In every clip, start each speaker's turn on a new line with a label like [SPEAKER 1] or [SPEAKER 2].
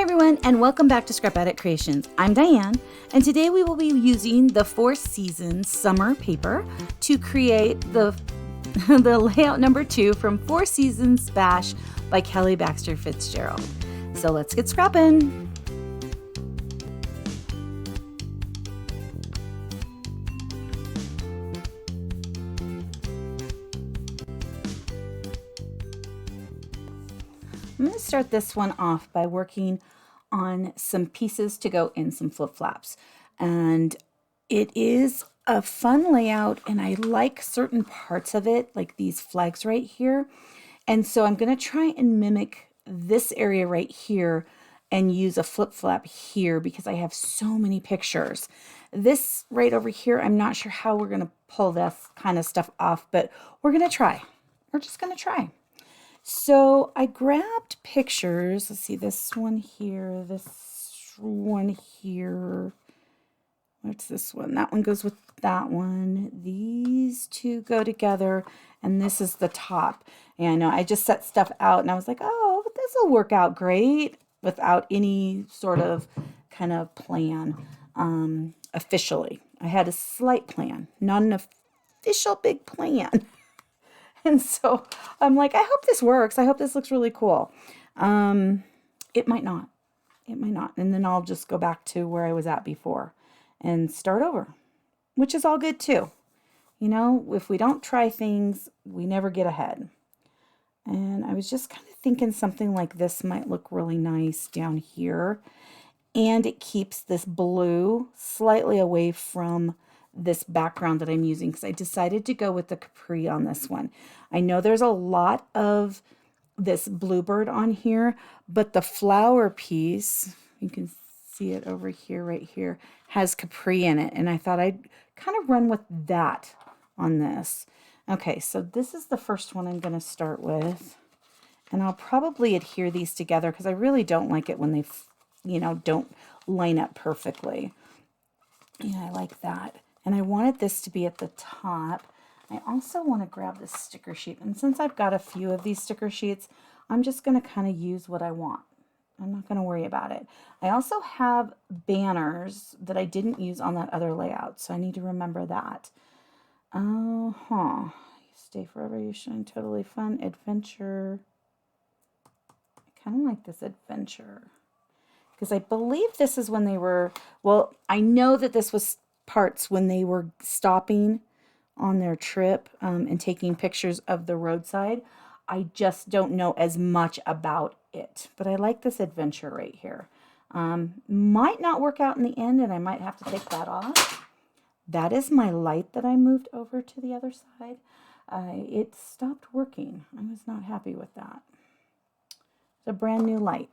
[SPEAKER 1] everyone, and welcome back to Scrap Addict Creations. I'm Diane, and today we will be using the Four Seasons summer paper to create the layout number 2 from Four Seasons Bash by Kelly Baxter Fitzgerald. So let's get scrapping. I'm going to start this one off by working on some pieces to go in some flip-flops. And it is a fun layout, and I like certain parts of it, like these flags right here. And so I'm going to try and mimic this area right here and use a flip-flop here because I have so many pictures. This right over here, I'm not sure how we're going to pull this kind of stuff off, but we're going to try. We're just going to try. So I grabbed pictures. Let's see, this one here, this one here. What's this one? That one goes with that one. These two go together, and this is the top. And I know I just set stuff out, and I was like, oh, this will work out great without any sort of kind of plan officially. I had a slight plan, not an official big plan. And so I'm like, I hope this works. I hope this looks really cool. It might not. It might not. And then I'll just go back to where I was at before and start over, which is all good too. You know, if we don't try things, we never get ahead. And I was just kind of thinking something like this might look really nice down here. And it keeps this blue slightly away from this background that I'm using because I decided to go with the Capri on this one. I know there's a lot of this Bluebird on here, but the flower piece, you can see it over here, right here, has Capri in it. And I thought I'd kind of run with that on this. Okay, so this is the first one I'm going to start with. And I'll probably adhere these together because I really don't like it when they, don't line up perfectly. Yeah, I like that. And I wanted this to be at the top. I also want to grab this sticker sheet. And since I've got a few of these sticker sheets, I'm just going to kind of use what I want. I'm not going to worry about it. I also have banners that I didn't use on that other layout, so I need to remember that. Stay forever, you shine, totally fun, adventure. I kind of like this adventure. Because I believe this is when they were, well, I know that this was parts when they were stopping on their trip and taking pictures of the roadside. I just don't know as much about it, but I like this adventure right here. Might not work out in the end, and I might have to take that off. That is my light that I moved over to the other side. It stopped working. I was not happy with that. It's a brand new light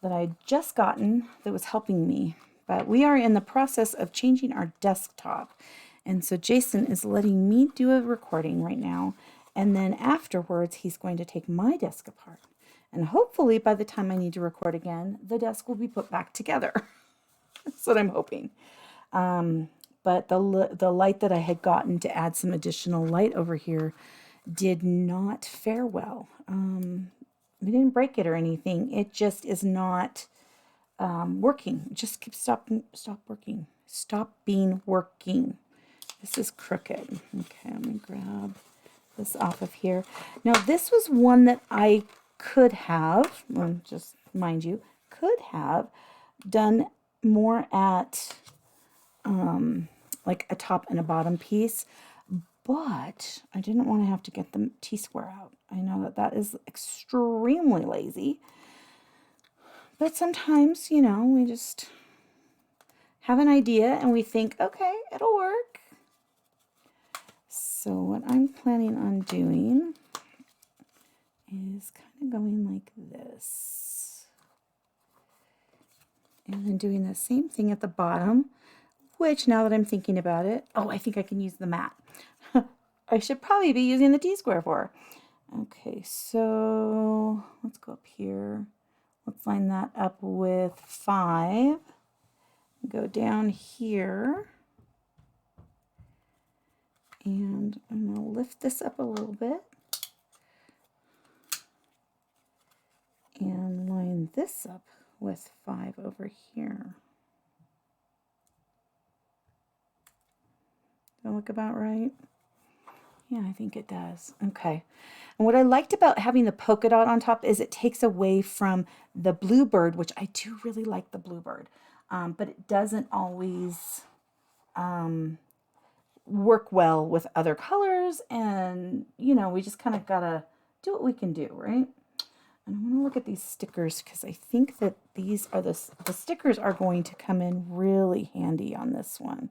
[SPEAKER 1] that I just gotten that was helping me. But we are in the process of changing our desktop. And so Jason is letting me do a recording right now. And then afterwards, he's going to take my desk apart. And hopefully by the time I need to record again, the desk will be put back together. That's what I'm hoping. But the light that I had gotten to add some additional light over here did not fare well. We didn't break it or anything. It just is not working. It just keeps stop working. Stop being working. This is crooked. Okay, let me grab this off of here. Now this was one that I could have, well, just mind you, could have done more at like a top and a bottom piece, but I didn't want to have to get the T-square out. I know that is extremely lazy. But sometimes, we just have an idea and we think, okay, it'll work. So what I'm planning on doing is kind of going like this. And then doing the same thing at the bottom, which now that I'm thinking about it, I think I can use the mat. I should probably be using the T-square for. Okay, so let's go up here. Let's line that up with 5. Go down here. And I'm going to lift this up a little bit. And line this up with 5 over here. Does that look about right? Yeah, I think it does. Okay. And what I liked about having the polka dot on top is it takes away from the Bluebird, which I do really like the Bluebird, but it doesn't always work well with other colors. And, you know, we just kind of got to do what we can do, right? And I'm going to look at these stickers because I think that these are the stickers are going to come in really handy on this one.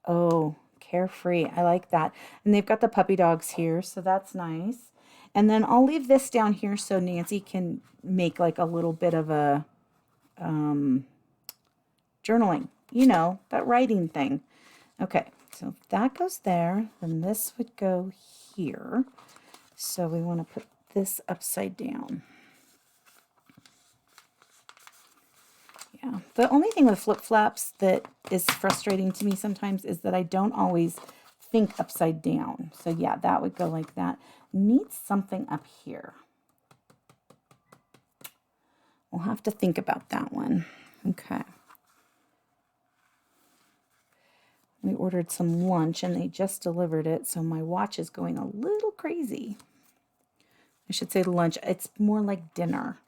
[SPEAKER 1] Oh, Carefree. I like that. And they've got the puppy dogs here, so that's nice. And then I'll leave this down here so Nancy can make like a little bit of a journaling, you know, that writing thing. Okay, so if that goes there, then this would go here. So we want to put this upside down. Yeah, the only thing with flip-flops that is frustrating to me sometimes is that I don't always think upside down. So yeah, that would go like that. Needs something up here. We'll have to think about that one. Okay. We ordered some lunch and they just delivered it, so my watch is going a little crazy. I should say lunch. It's more like dinner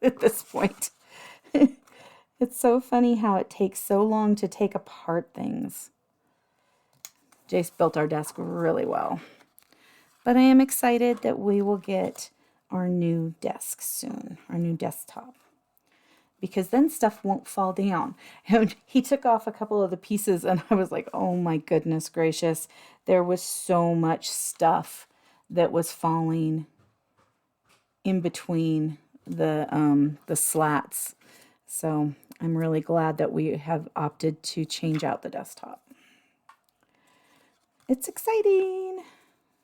[SPEAKER 1] at this point. It's so funny how it takes so long to take apart things. Jace built our desk really well. But I am excited that we will get our new desk soon, our new desktop. Because then stuff won't fall down. And he took off a couple of the pieces and I was like, oh my goodness gracious. There was so much stuff that was falling in between the slats. So I'm really glad that we have opted to change out the desktop. It's exciting.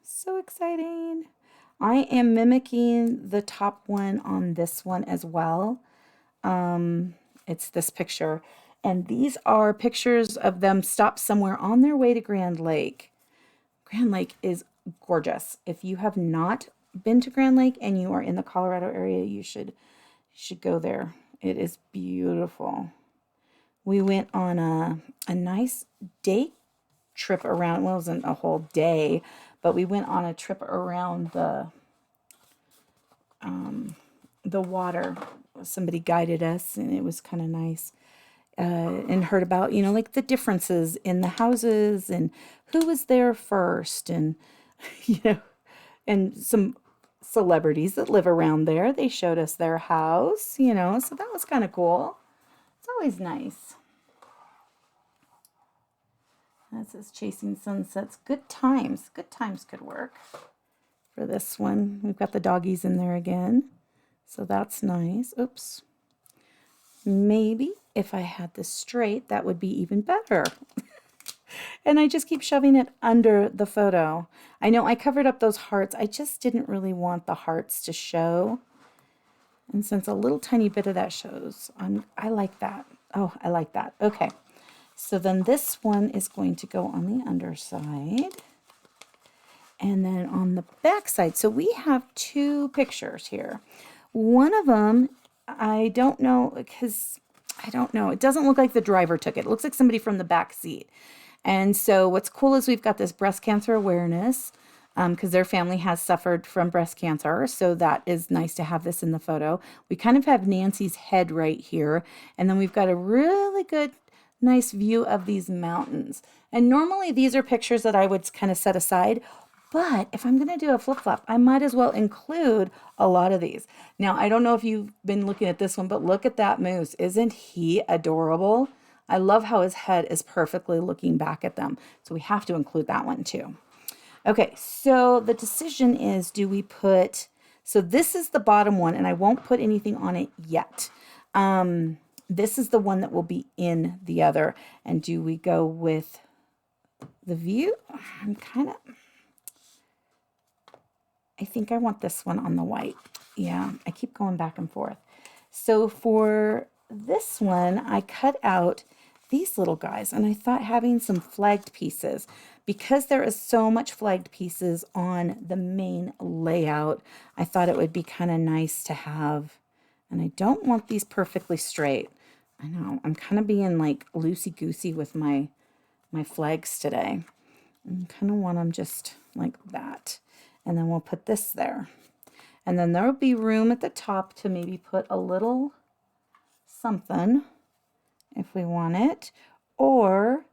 [SPEAKER 1] So exciting. I am mimicking the top one on this one as well. It's this picture. And these are pictures of them stopped somewhere on their way to Grand Lake. Grand Lake is gorgeous. If you have not been to Grand Lake and you are in the Colorado area, you should go there. It is beautiful. We went on a nice day trip around. Well, it wasn't a whole day, but we went on a trip around the water. Somebody guided us, and it was kind of nice. And heard about, you know, like the differences in the houses and who was there first, and you know, and some celebrities that live around there. They showed us their house, you know, so that was kind of cool. It's always nice. That says Chasing Sunsets. Good times. Good times could work for this one. We've got the doggies in there again, so that's nice. Oops. Maybe if I had this straight, that would be even better. And I just keep shoving it under the photo. I know I covered up those hearts. I just didn't really want the hearts to show. And since a little tiny bit of that shows, I like that. Oh, I like that. Okay. So then this one is going to go on the underside. And then on the back side. So we have two pictures here. One of them, I don't know, because I don't know. It doesn't look like the driver took it. It looks like somebody from the back seat. And so what's cool is we've got this breast cancer awareness because their family has suffered from breast cancer. So that is nice to have this in the photo. We kind of have Nancy's head right here. And then we've got a really good, nice view of these mountains. And normally these are pictures that I would kind of set aside. But if I'm going to do a flip-flop, I might as well include a lot of these. Now, I don't know if you've been looking at this one, but look at that moose. Isn't he adorable? I love how his head is perfectly looking back at them. So we have to include that one too. Okay, so the decision is, do we put, so this is the bottom one, and I won't put anything on it yet. This is the one that will be in the other. And do we go with the view? I think I want this one on the white. Yeah, I keep going back and forth. So for this one, I cut out these little guys, and I thought having some flagged pieces, because there is so much flagged pieces on the main layout, I thought it would be kind of nice to have And I don't want these perfectly straight. I know, I'm kind of being like loosey-goosey with my flags today. I kind of want them just like that. And then we'll put this there. And then there will be room at the top to maybe put a little something if we want it, or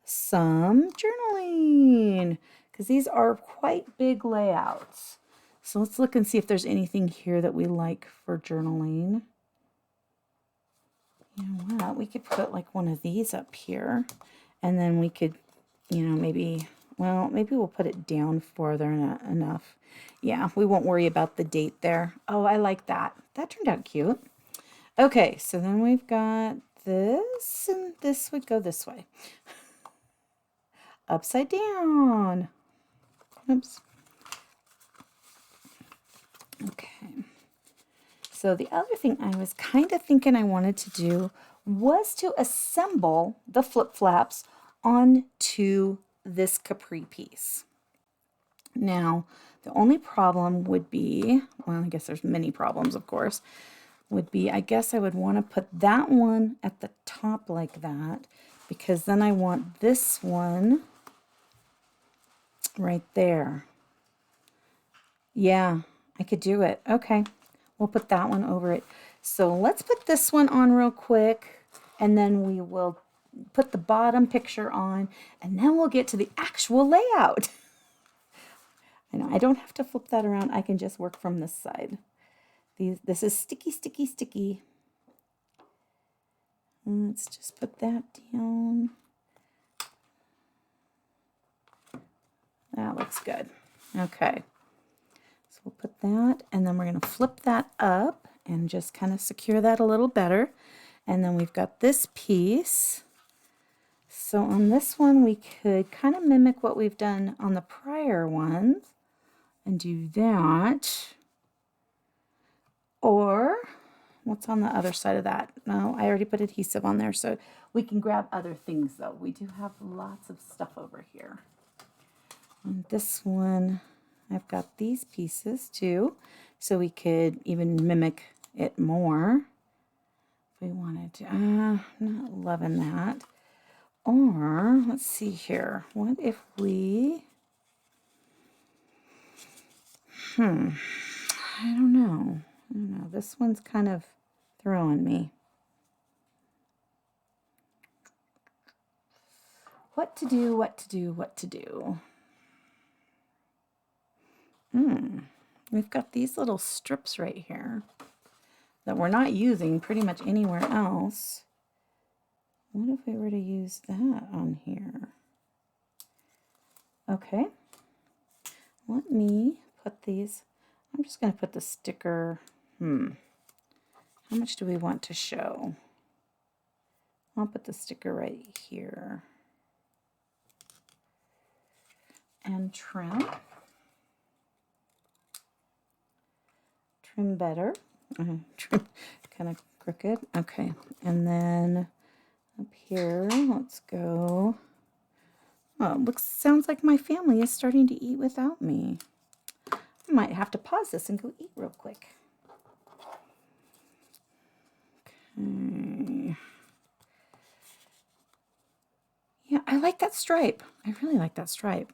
[SPEAKER 1] some journaling, because these are quite big layouts. So let's look and see if there's anything here that we like for journaling. You know what? We could put like one of these up here, and then we could, you know, maybe we'll put it down further enough. Yeah, we won't worry about the date there. Oh, I like that. That turned out cute. Okay, so then we've got this, and this would go this way. Upside down. Oops. Okay. So the other thing I was kind of thinking I wanted to do was to assemble the flip flaps onto this Capri piece. Now, the only problem would be, well, I guess there's many problems, of course, would be, I guess I would want to put that one at the top like that, because then I want this one right there. Yeah, I could do it. Okay, we'll put that one over it. So let's put this one on real quick, and then we will put the bottom picture on, and then we'll get to the actual layout. I know, I don't have to flip that around. I can just work from this side. This is sticky, sticky, sticky. Let's just put that down. That looks good. Okay. So we'll put that, and then we're going to flip that up and just kind of secure that a little better. And then we've got this piece. So on this one, we could kind of mimic what we've done on the prior ones and do that. Or what's on the other side of that? No, I already put adhesive on there, so we can grab other things though. We do have lots of stuff over here. And this one, I've got these pieces too, so we could even mimic it more if we wanted to. I'm not loving that. Or let's see here. What if we? I don't know. This one's kind of throwing me. What to do, what to do, what to do. We've got these little strips right here that we're not using pretty much anywhere else. What if we were to use that on here? Okay. Let me put these. I'm just going to put the sticker. How much do we want to show? I'll put the sticker right here. And trim. Trim better. Trim kind of crooked. Okay. And then up here, let's go. Oh, sounds like my family is starting to eat without me. I might have to pause this and go eat real quick. Okay. Yeah, I like that stripe. I really like that stripe.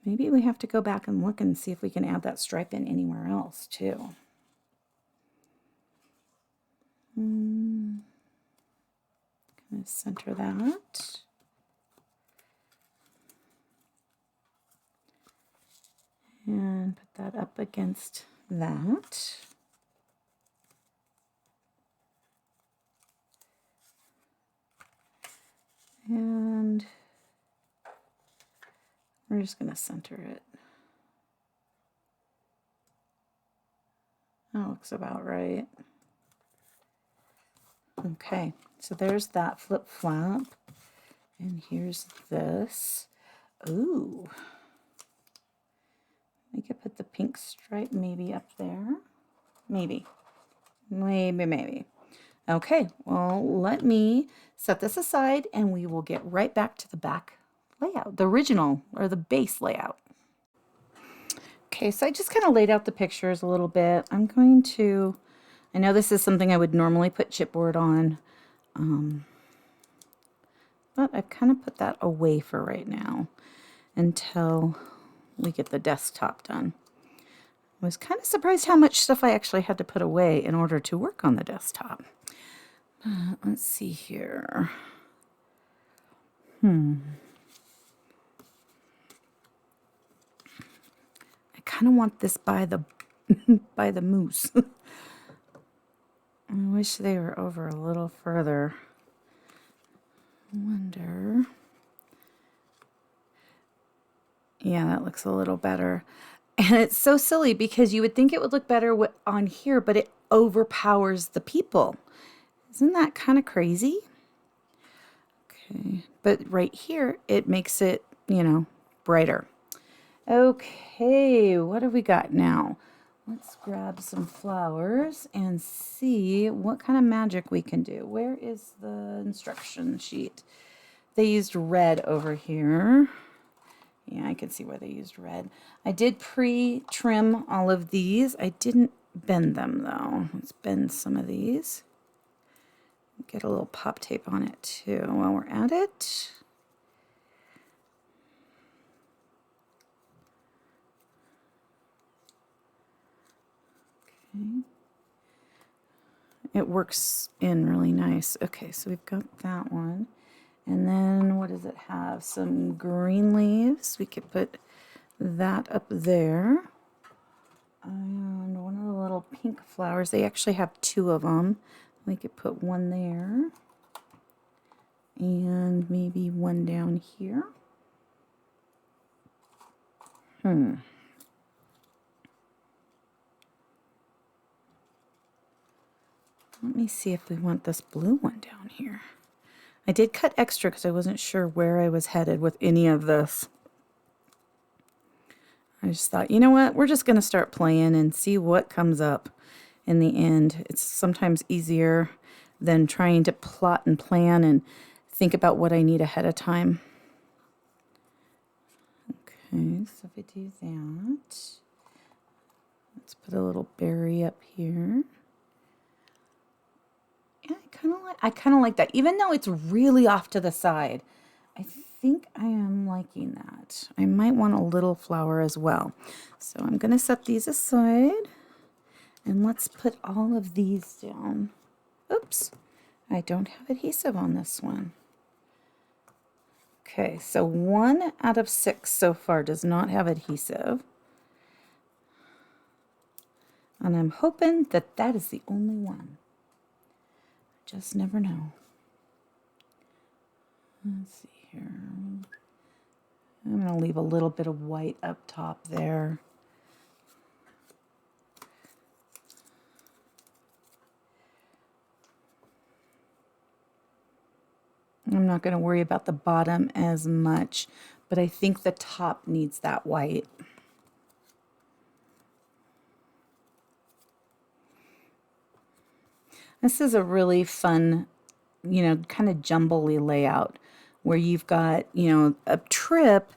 [SPEAKER 1] Maybe we have to go back and look and see if we can add that stripe in anywhere else too. Kind of center that. And put that up against that. And we're just going to center it. That looks about right. Okay, so there's that flip flap. And here's this. Ooh. We could put the pink stripe maybe up there. Maybe. Okay, well, let me set this aside and we will get right back to the back layout, the original or the base layout. Okay, so I just kind of laid out the pictures a little bit. I'm going to I know this is something I would normally put chipboard on, but I've kind of put that away for right now until we get the desktop done. I was kind of surprised how much stuff I actually had to put away in order to work on the desktop. Let's see here. I kind of want this by the by the moose. I wish they were over a little further. I wonder. Yeah, that looks a little better. And it's so silly because you would think it would look better on here, but it overpowers the people. Isn't that kind of crazy? Okay, but right here, it makes it, you know, brighter. Okay, what have we got now? Let's grab some flowers and see what kind of magic we can do. Where is the instruction sheet? They used red over here. Yeah, I can see where they used red. I did pre-trim all of these. I didn't bend them though. Let's bend some of these. Get a little pop tape on it too while we're at it. Okay. It works in really nice. Okay, so we've got that one. And then what does it have? Some green leaves. We could put that up there. And one of the little pink flowers. They actually have two of them. We could put one there. And maybe one down here. Let me see if we want this blue one down here. I did cut extra because I wasn't sure where I was headed with any of this. I just thought, you know what? We're just going to start playing and see what comes up in the end. It's sometimes easier than trying to plot and plan and think about what I need ahead of time. Okay, so if I do that, let's put a little berry up here. Yeah, I kind of like that, even though it's really off to the side. I think I am liking that. I might want a little flower as well. So I'm going to set these aside, and let's put all of these down. Oops, I don't have adhesive on this one. Okay, so 1 out of 6 so far does not have adhesive. And I'm hoping that that is the only one. Just never know. Let's see here. I'm going to leave a little bit of white up top there. I'm not going to worry about the bottom as much, but I think the top needs that white. This is a really fun, you know, kind of jumble-y layout where you've got, you know, a trip,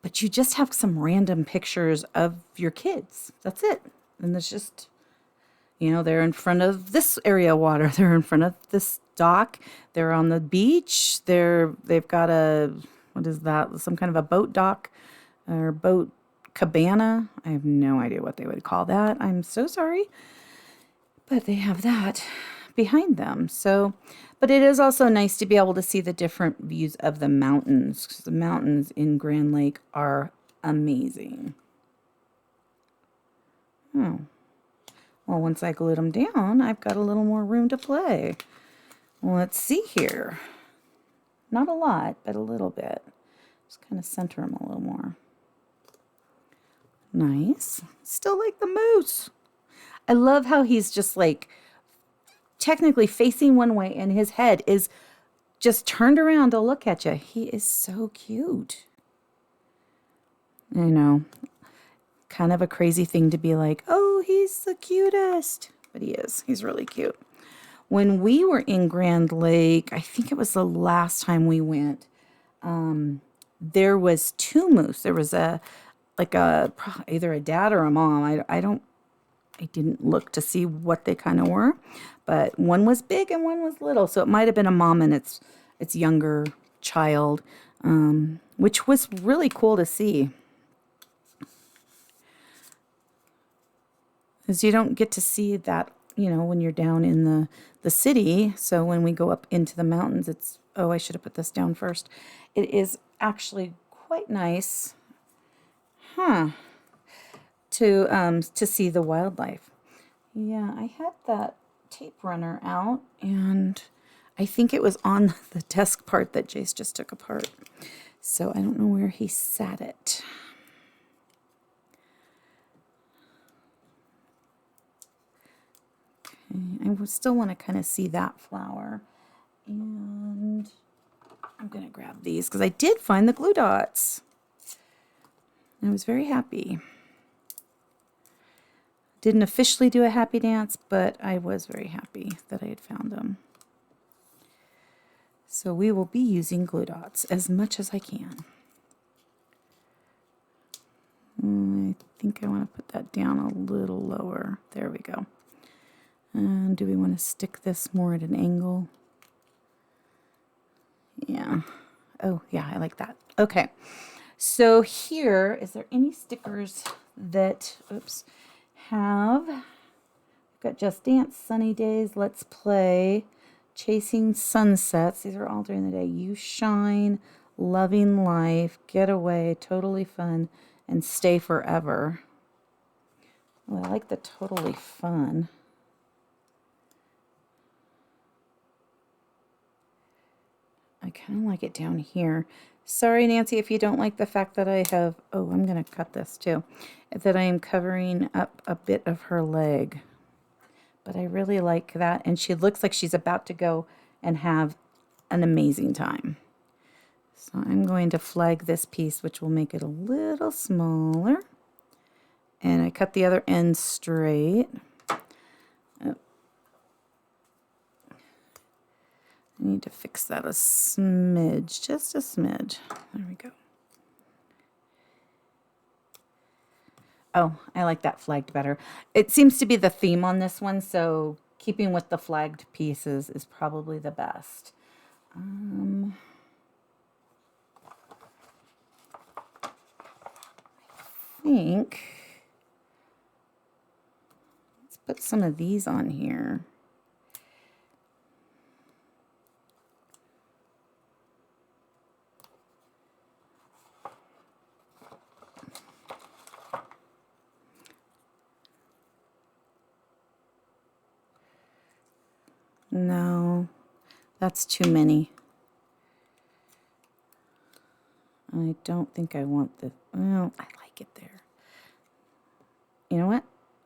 [SPEAKER 1] but you just have some random pictures of your kids. That's it. And it's just, you know, they're in front of this area of water. They're in front of this dock. They're on the beach. They've got a, what is that? Some kind of a boat dock or boat cabana. I have no idea what they would call that. I'm so sorry. But they have that behind them. So, but it is also nice to be able to see the different views of the mountains, because the mountains in Grand Lake are amazing. Oh. Well, once I glued them down, I've got a little more room to play. Well, let's see here. Not a lot, but a little bit. Just kind of center them a little more. Nice. Still like the moose. I love how he's just like technically facing one way and his head is just turned around to look at you. He is so cute. I know. Kind of a crazy thing to be like, oh, he's the cutest. But he is. He's really cute. When we were in Grand Lake, I think it was the last time we went, there was 2 moose. There was either a dad or a mom. I don't I didn't look to see what they kind of were, but one was big and one was little. So it might have been a mom and its younger child, which was really cool to see. Because you don't get to see that, you know, when you're down in the city. So when we go up into the mountains, it's, oh, I should have put this down first. It is actually quite nice, to see the wildlife. Yeah, I had that tape runner out, and I think it was on the desk part that Jace just took apart. So I don't know where he sat it. Okay, I still want to kind of see that flower. And I'm going to grab these because I did find the glue dots. I was very happy. Didn't officially do a happy dance, but I was very happy that I had found them. So we will be using glue dots as much as I can. I think I want to put that down a little lower. There we go. And do we want to stick this more at an angle? Yeah. Oh, yeah, I like that. Okay. So here, is there any stickers that, oops, have, we've got Just Dance, Sunny Days, Let's Play, Chasing Sunsets. These are all during the day. You Shine, Loving Life, Get Away, Totally Fun, and Stay Forever. Oh, I like the Totally Fun. I kind of like it down here. Sorry, Nancy, if you don't like the fact that I have, oh, I'm going to cut this too, that I am covering up a bit of her leg. But I really like that. And she looks like she's about to go and have an amazing time. So I'm going to flag this piece, which will make it a little smaller. And I cut the other end straight. Oh. I need to fix that a smidge, just a smidge. There we go. Oh, I like that flagged better. It seems to be the theme on this one, so keeping with the flagged pieces is probably the best. I think, let's put some of these on here. No, that's too many. I don't think I want this. Well, I like it there. You know what?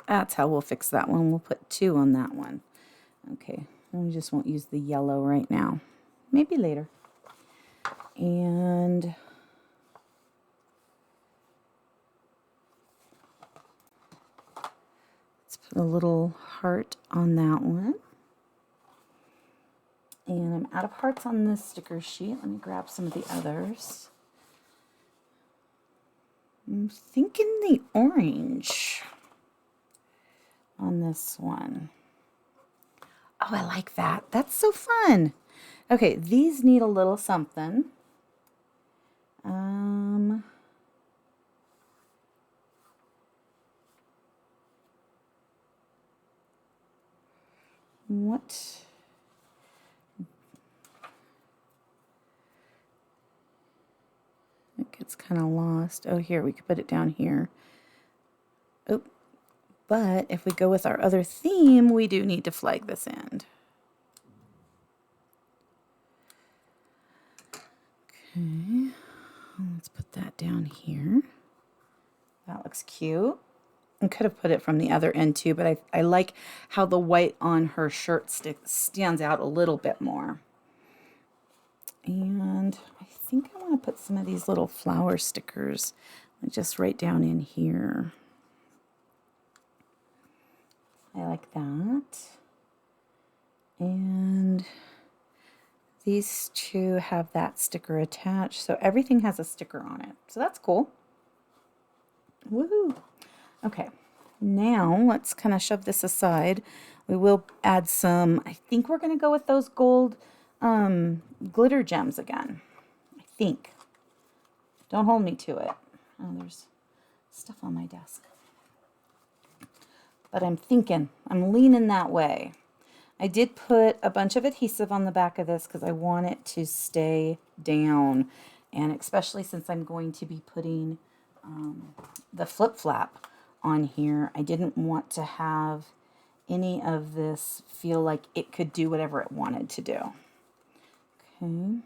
[SPEAKER 1] That's how we'll fix that one. We'll put 2 on that one. Okay, we just won't use the yellow right now. Maybe later. And let's put a little heart on that one. And I'm out of hearts on this sticker sheet. Let me grab some of the others. I'm thinking the orange on this one. Oh, I like that. That's so fun. Okay, these need a little something. What? It gets kind of lost. Oh, here, we could put it down here. Oh, but if we go with our other theme, we do need to flag this end. Okay, let's put that down here. That looks cute. I could have put it from the other end too, but I like how the white on her shirt stands out a little bit more. And I think I want to put some of these little flower stickers just right down in here. I like that. And these 2 have that sticker attached, so everything has a sticker on it. So that's cool. Woohoo! Okay, Now let's kind of shove this aside. We will add some, I think we're going to go with those gold glitter gems again. I think. Don't hold me to it. Oh, there's stuff on my desk. But I'm thinking, I'm leaning that way. I did put a bunch of adhesive on the back of this because I want it to stay down. And especially since I'm going to be putting the flip flap on here, I didn't want to have any of this feel like it could do whatever it wanted to do. Okay.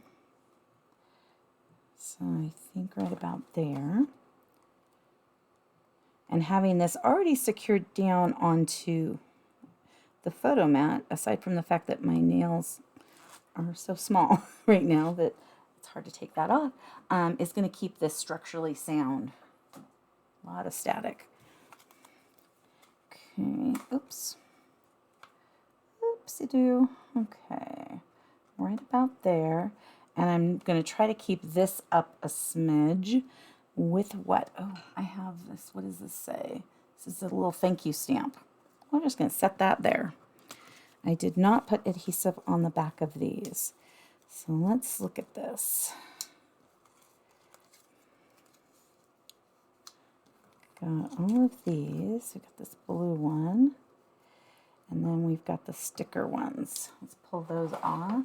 [SPEAKER 1] So I think right about there. And having this already secured down onto the photo mat, aside from the fact that my nails are so small right now that it's hard to take that off, is going to keep this structurally sound. A lot of static. Okay, oops. Oopsie-doo. Okay, right about there. And I'm going to try to keep this up a smidge with what? Oh, I have this. What does this say? This is a little thank you stamp. I'm just going to set that there. I did not put adhesive on the back of these. So let's look at this. Got all of these. We got this blue one. And then we've got the sticker ones. Let's pull those off.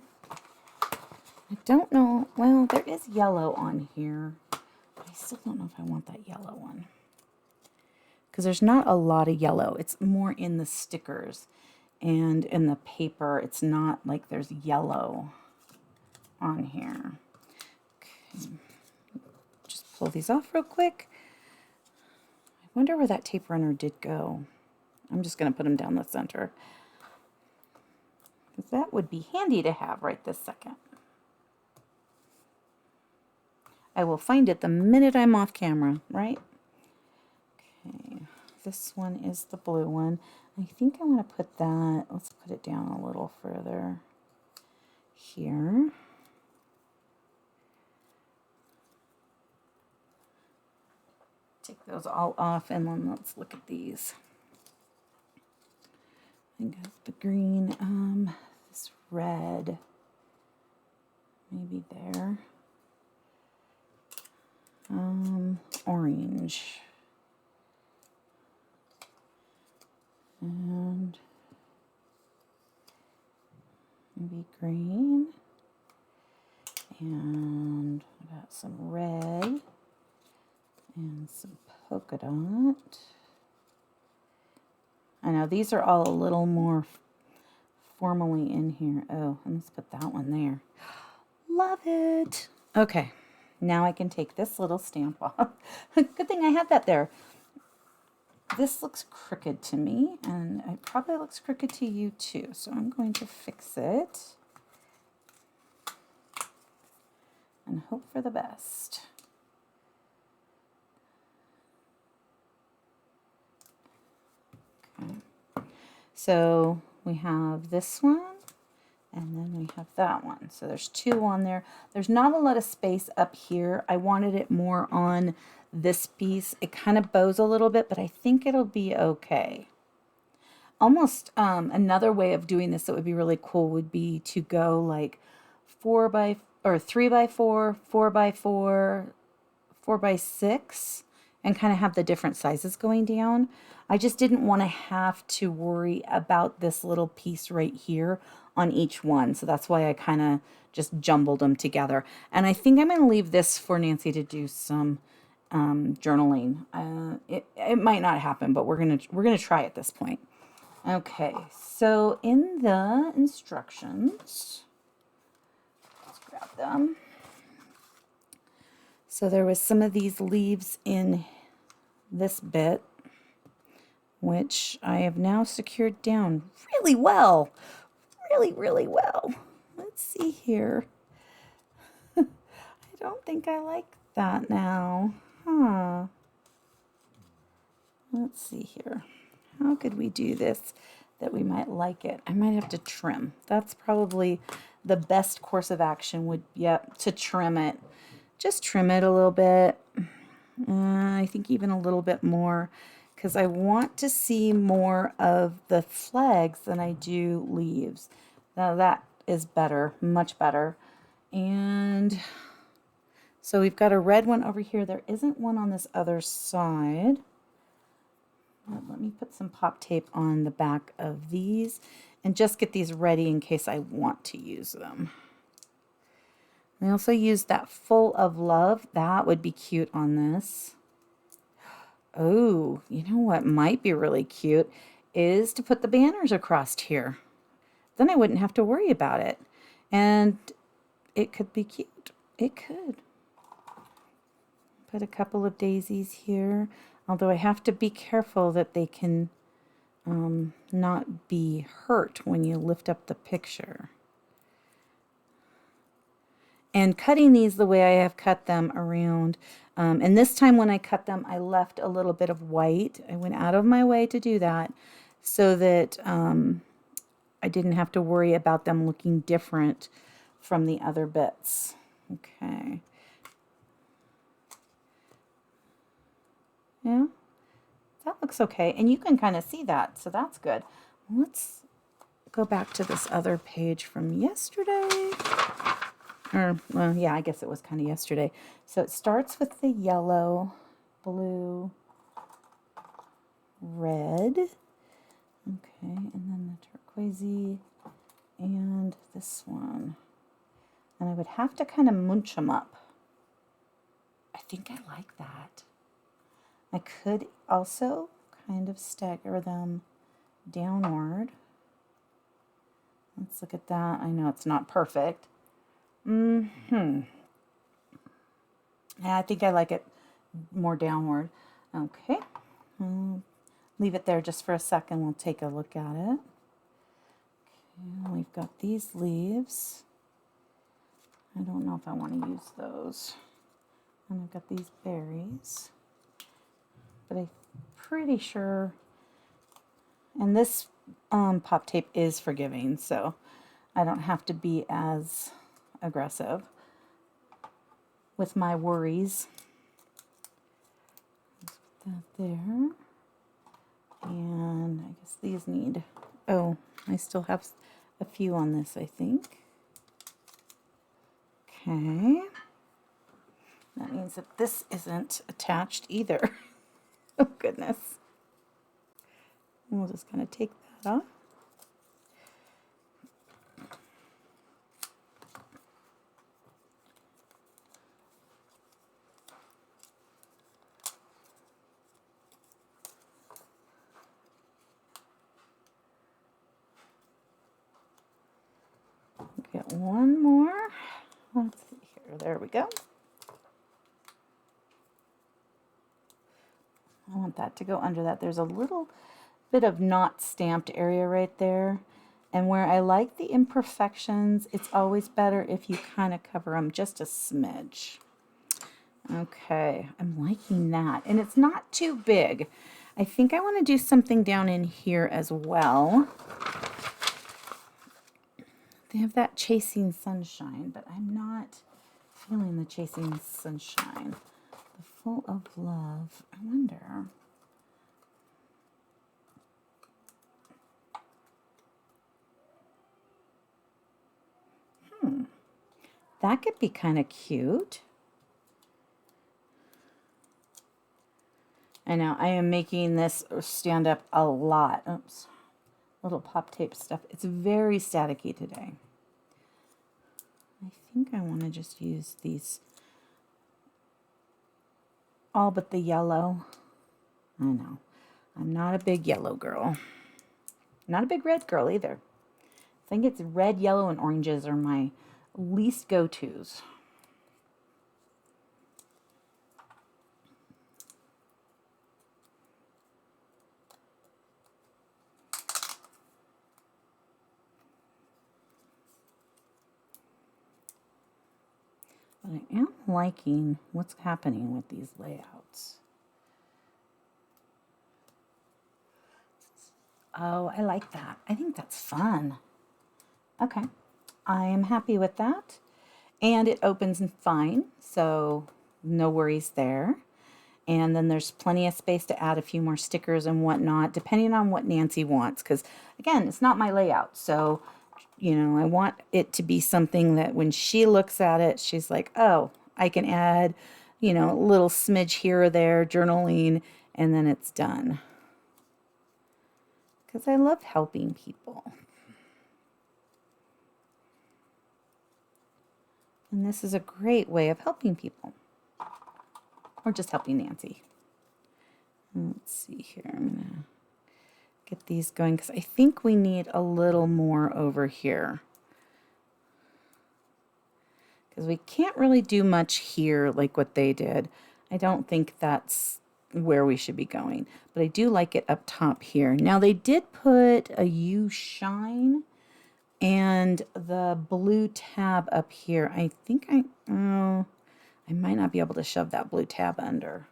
[SPEAKER 1] I don't know. Well, there is yellow on here. But I still don't know if I want that yellow one. Because there's not a lot of yellow. It's more in the stickers and in the paper. It's not like there's yellow on here. Okay. Just pull these off real quick. I wonder where that tape runner did go. I'm just going to put them down the center. Because that would be handy to have right this second. I will find it the minute I'm off camera, right? Okay, this one is the blue one. I think I want to put that, let's put it down a little further here. Take those all off and then let's look at these. I got the green, this red, maybe there. Orange. And maybe green. And I got some red and some polka dot. I know these are all a little more formally in here. Oh, and let's put that one there. Love it. Okay. Now I can take this little stamp off. Good thing I had that there. This looks crooked to me, and it probably looks crooked to you too. So I'm going to fix it and hope for the best. Okay. So we have this one. And then we have that one. So there's two on there. There's not a lot of space up here. I wanted it more on this piece. It kind of bows a little bit, but I think it'll be okay. Almost another way of doing this that would be really cool would be to go like 3x4, 4x4, 4x6, and kind of have the different sizes going down. I just didn't want to have to worry about this little piece right here on each one. So that's why I kind of just jumbled them together. And I think I'm going to leave this for Nancy to do some journaling. It might not happen, but we're gonna try at this point. Okay, so in the instructions, let's grab them. So there was some of these leaves in this bit, which I have now secured down really well. Really well. Let's see here. I don't think I like that now. Huh. Let's see here. How could we do this that we might like it? I might have to trim. That's probably the best course of action would, to trim it. Just trim it a little bit. I think even a little bit more, because I want to see more of the flags than I do leaves. Now that is better, much better. And so we've got a red one over here. There isn't one on this other side. Let me put some pop tape on the back of these and just get these ready in case I want to use them. I also used that Full of Love. That would be cute on this. Oh, you know what might be really cute is to put the banners across here. Then I wouldn't have to worry about it. And it could be cute. It could. Put a couple of daisies here. Although I have to be careful that they can not be hurt when you lift up the picture. And cutting these the way I have cut them around. And this time when I cut them, I left a little bit of white. I went out of my way to do that so that I didn't have to worry about them looking different from the other bits. Okay. Yeah, that looks okay. And you can kind of see that, so that's good. Let's go back to this other page from yesterday. Or, well, yeah, I guess it was kind of yesterday. So it starts with the yellow, blue, red. Okay, and then the turquoisey and this one. And I would have to kind of munch them up. I think I like that. I could also kind of stagger them downward. Let's look at that. I know it's not perfect. Yeah, I think I like it more downward. Okay. Leave it there just for a second. We'll take a look at it. Okay, we've got these leaves. I don't know if I want to use those. And I've got these berries. But I'm pretty sure, and this pop tape is forgiving, so I don't have to be as aggressive with my worries. Let's put that there. And I guess these need, oh, I still have a few on this, I think. Okay. That means that this isn't attached either. Oh, goodness. We'll just kind of take that off. Get one more. Let's see here. There we go. I want that to go under that. There's a little bit of not stamped area right there. And where I like the imperfections, it's always better if you kind of cover them just a smidge. Okay, I'm liking that. And it's not too big. I think I want to do something down in here as well. They have that Chasing Sunshine, but I'm not feeling the Chasing Sunshine. The Full of Love, I wonder. That could be kind of cute. I know, I am making this stand up a lot. Oops. Little pop tape stuff. It's very staticky today. I think I want to just use these, all but the yellow. I know. I'm not a big yellow girl. Not a big red girl either. I think it's red, yellow, and oranges are my least go-tos. But I am liking what's happening with these layouts. Oh, I like that. I think that's fun. Okay, I am happy with that. And it opens fine, so no worries there. And then there's plenty of space to add a few more stickers and whatnot, depending on what Nancy wants. Because again, it's not my layout. So, you know, I want it to be something that when she looks at it, she's like, oh, I can add, you know, a little smidge here or there, journaling, and then it's done. Because I love helping people. And this is a great way of helping people. Or just helping Nancy. Let's see here. I'm going to get these going because I think we need a little more over here. Because we can't really do much here like what they did. I don't think that's where we should be going. But I do like it up top here. Now they did put a U shine and the blue tab up here. I think I might not be able to shove that blue tab under.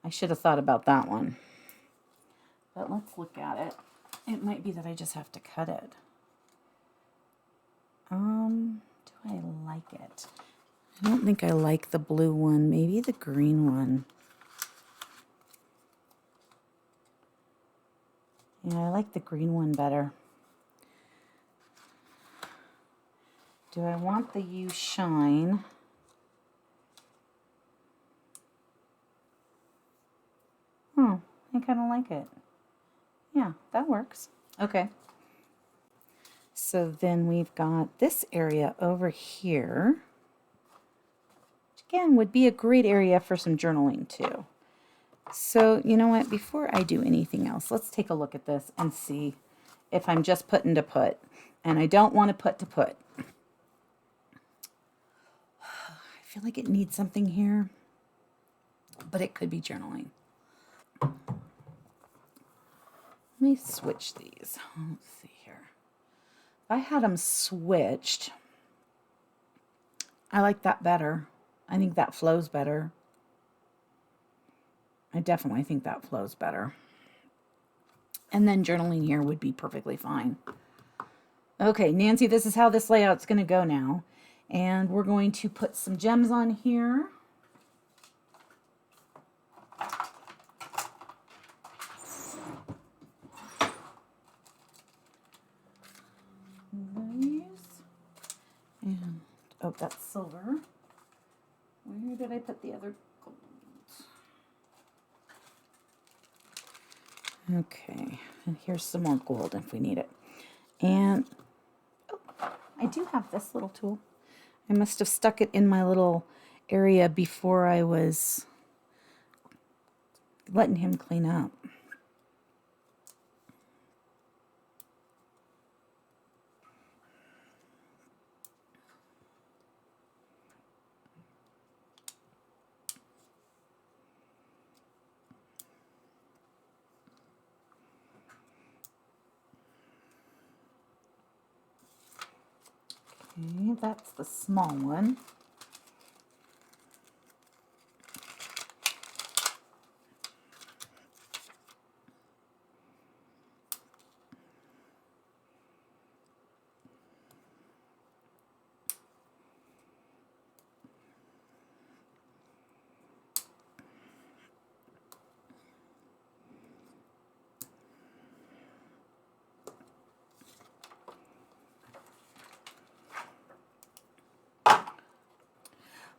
[SPEAKER 1] I should have thought about that one. But let's look at it. It might be that I just have to cut it. Do I like it? I don't think I like the blue one. Maybe the green one. Yeah, I like the green one better. Do I want the U shine? Oh, I kind of like it. Yeah, that works. Okay. So then we've got this area over here, which again would be a great area for some journaling too. So you know what, before I do anything else, let's take a look at this and see if I'm just putting to put. And I don't want to put to put. I feel like it needs something here, but it could be journaling. Let me switch these. Let's see here. If I had them switched, I like that better. I think that flows better. I definitely think that flows better. And then journaling here would be perfectly fine. Okay, Nancy, this is how this layout's going to go now. And we're going to put some gems on here. And, oh, that's silver. Where did I put the other gold? Okay, and here's some more gold if we need it. And, oh, I do have this little tool. I must have stuck it in my little area before I was letting him clean up. Okay, that's the small one.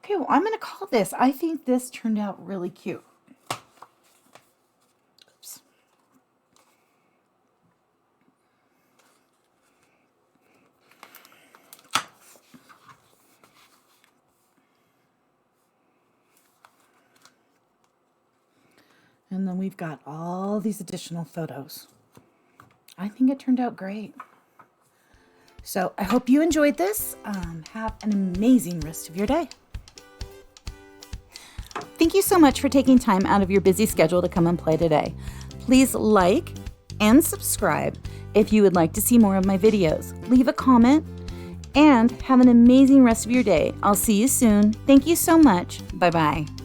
[SPEAKER 1] Okay, well, I'm going to call this. I think this turned out really cute. Oops. And then we've got all these additional photos. I think it turned out great. So I hope you enjoyed this. Have an amazing rest of your day. Thank you so much for taking time out of your busy schedule to come and play today. Please like and subscribe if you would like to see more of my videos. Leave a comment and have an amazing rest of your day. I'll see you soon. Thank you so much. Bye-bye.